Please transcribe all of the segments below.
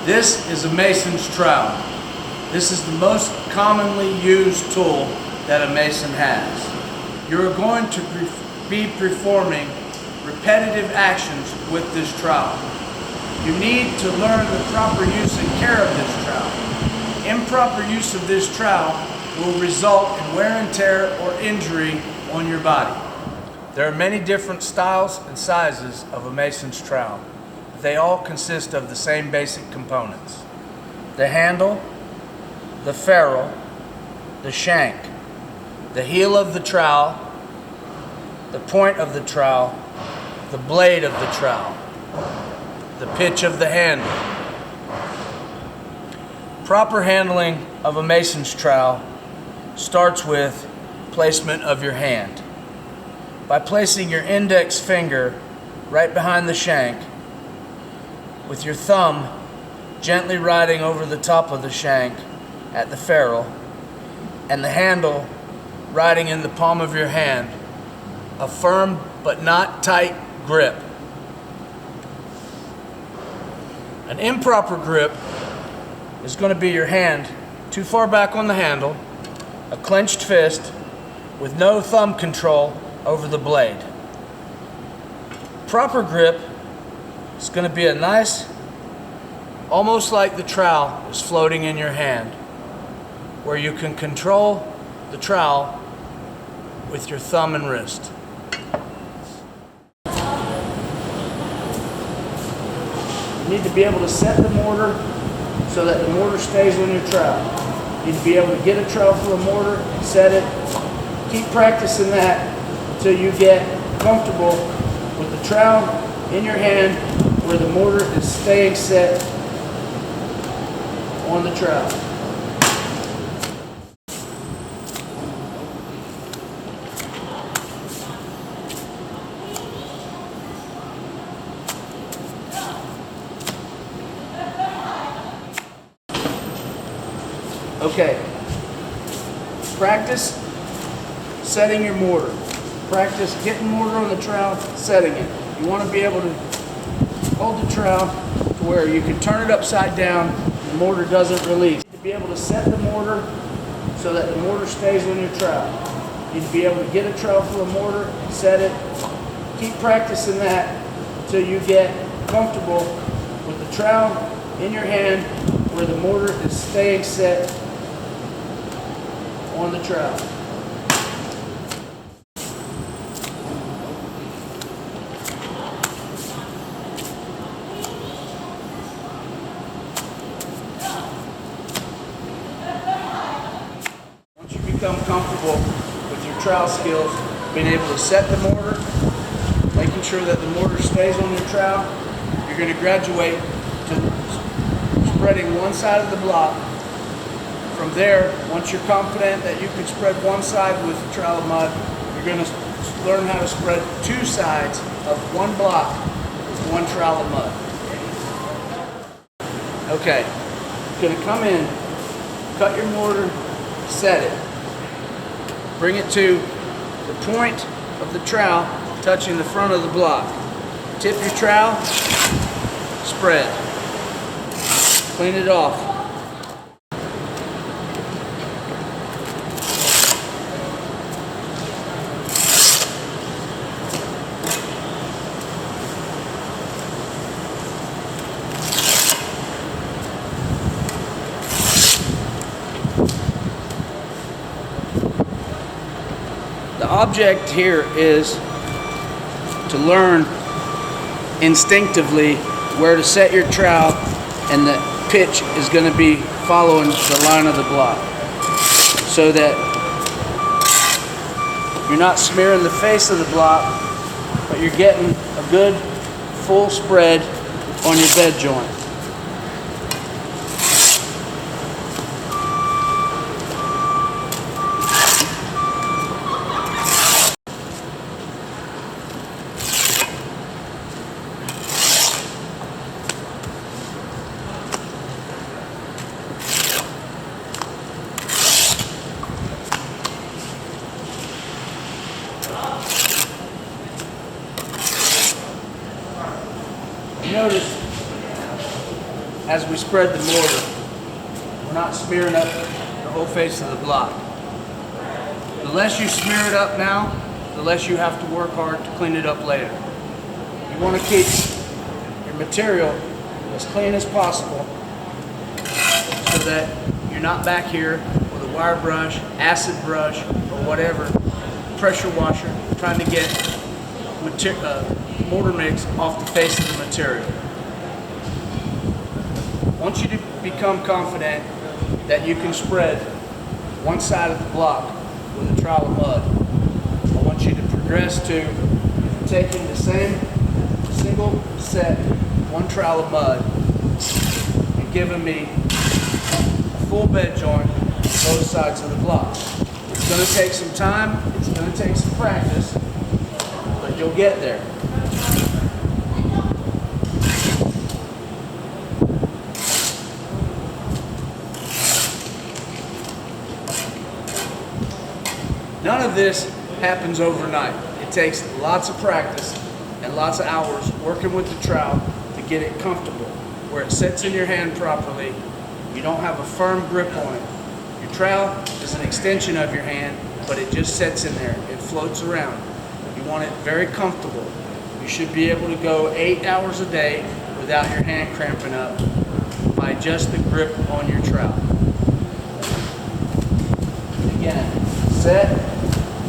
This is a mason's trowel. This is the most commonly used tool that a mason has. You're going to be performing repetitive actions with this trowel. You need to learn the proper use and care of this trowel. Improper use of this trowel will result in wear and tear or injury on your body. There are many different styles and sizes of a mason's trowel. They all consist of the same basic components: the handle, the ferrule, the shank, the heel of the trowel, the point of the trowel, the blade of the trowel, the pitch of the handle. Proper handling of a mason's trowel starts with placement of your hand. By placing your index finger right behind the shank, with your thumb gently riding over the top of the shank at the ferrule, and the handle riding in the palm of your hand, a firm but not tight grip. An improper grip is going to be your hand too far back on the handle, a clenched fist with no thumb control over the blade. Proper grip is going to be a nice, almost like the trowel is floating in your hand, where you can control the trowel with your thumb and wrist. You need to be able to set the mortar so that the mortar stays on your trowel. You need to be able to get a trowel full of mortar, set it, keep practicing that until you get comfortable with the trowel in your hand where the mortar is staying set on the trowel. Okay, practice setting your mortar. Practice getting mortar on the trowel, setting it. You want to be able to hold the trowel to where you can turn it upside down and the mortar doesn't release. You need to be able to set the mortar so that the mortar stays on your trowel. You need to be able to get a trowel full of mortar, set it, keep practicing that until you get comfortable with the trowel in your hand where the mortar is staying set on the trowel. Once you become comfortable with your trowel skills, being able to set the mortar, making sure that the mortar stays on your trowel, you're going to graduate to spreading one side of the block. From there, once you're confident that you can spread one side with a trowel of mud, you're going to learn how to spread two sides of one block with one trowel of mud. Okay, you're going to come in, cut your mortar, set it. Bring it to the point of the trowel touching the front of the block. Tip your trowel, spread. Clean it off. The object here is to learn instinctively where to set your trowel, and the pitch is going to be following the line of the block so that you're not smearing the face of the block, but you're getting a good full spread on your bed joint. Notice as we spread the mortar, we're not smearing up the whole face of the block. The less you smear it up now, the less you have to work hard to clean it up later. You want to keep your material as clean as possible so that you're not back here with a wire brush, acid brush, or whatever, pressure washer, trying to get mortar mix off the face of the material. I want you to become confident that you can spread one side of the block with a trowel of mud. I want you to progress to taking the same single set, one trowel of mud, and giving me a full bed joint on both sides of the block. It's going to take some time, it's going to take some practice, but you'll get there. None of this happens overnight. It takes lots of practice and lots of hours working with the trowel to get it comfortable, where it sits in your hand properly. You don't have a firm grip on it. Your trowel is an extension of your hand, but it just sits in there. It floats around. You want it very comfortable. You should be able to go 8 hours a day without your hand cramping up by just the grip on your trowel. Again, set,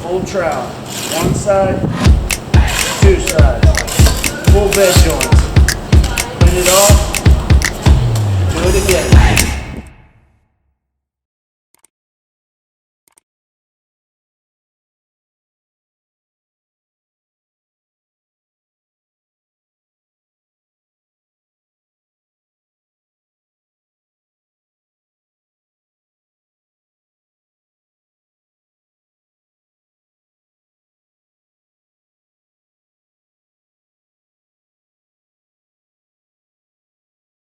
full trowel, one side, two sides, full bed joints.